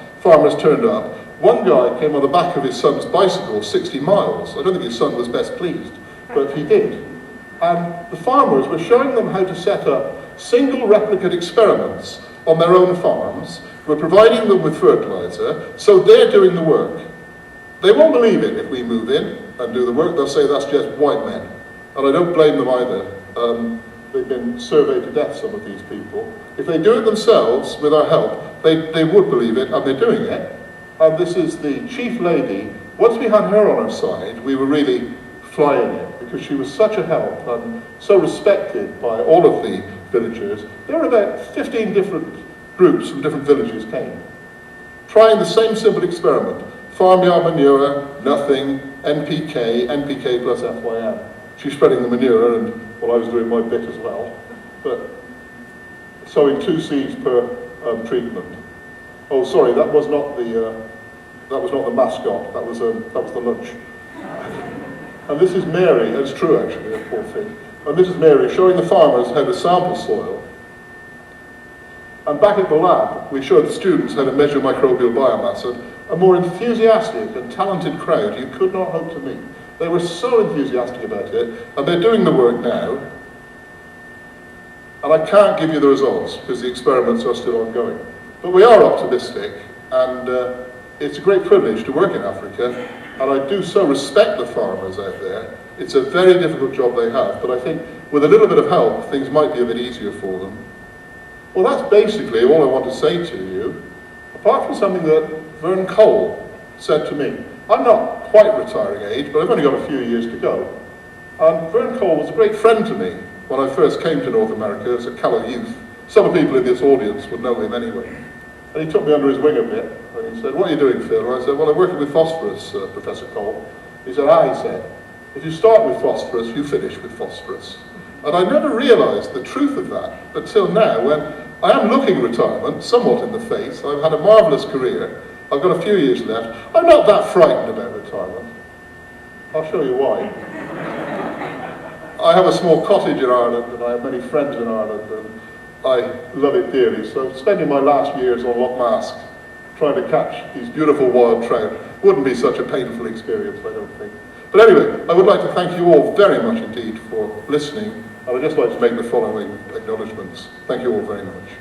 turned up. One guy came on the back of his son's bicycle 60 miles. I don't think his son was best pleased, but he did. And the farmers were showing them how to set up single replicate experiments on their own farms. We're providing them with fertilizer, so they're doing the work. They won't believe it if we move in and do the work. They'll say that's just white men. And I don't blame them either. They've been surveyed to death, some of these people. If they do it themselves, with our help, they would believe it, and they're doing it. And this is the chief lady. Once we had her on our side, we were really flying it, because she was such a help and so respected by all of the villagers. There were about 15 different groups from different villages came, trying the same simple experiment. Farmyard manure, nothing, NPK plus FYM. She's spreading the manure, and well, I was doing my bit as well. But sowing 2 seeds per treatment. Oh, sorry, that was not the mascot. That was the lunch. And this is Mary. It's true, actually. A poor thing. And this is Mary showing the farmers how to sample soil. And back at the lab, we showed the students how to measure microbial biomass. And a more enthusiastic and talented crowd you could not hope to meet. They were so enthusiastic about it, and they're doing the work now. And I can't give you the results because the experiments are still ongoing. But we are optimistic, and it's a great privilege to work in Africa, and I do so respect the farmers out there. It's a very difficult job they have, but I think with a little bit of help, things might be a bit easier for them. Well, that's basically all I want to say to you, apart from something that Vern Cole said to me. I'm not quite retiring age, but I've only got a few years to go. And Vern Cole was a great friend to me when I first came to North America as a callow youth. Some people in this audience would know him anyway. And he took me under his wing a bit, and he said, "What are you doing, Phil?" And I said, "Well, I'm working with phosphorus, Professor Cole." He said, he said, "If you start with phosphorus, you finish with phosphorus." And I never realised the truth of that until now, when I am looking retirement, somewhat in the face. I've had a marvellous career. I've got a few years left. I'm not that frightened about retirement. I'll show you why. I have a small cottage in Ireland, and I have many friends in Ireland, and I love it dearly. So spending my last years on Loch Mask, trying to catch these beautiful wild trout, wouldn't be such a painful experience, I don't think. But anyway, I would like to thank you all very much indeed for listening, and I'd just like to make the following acknowledgements. Thank you all very much.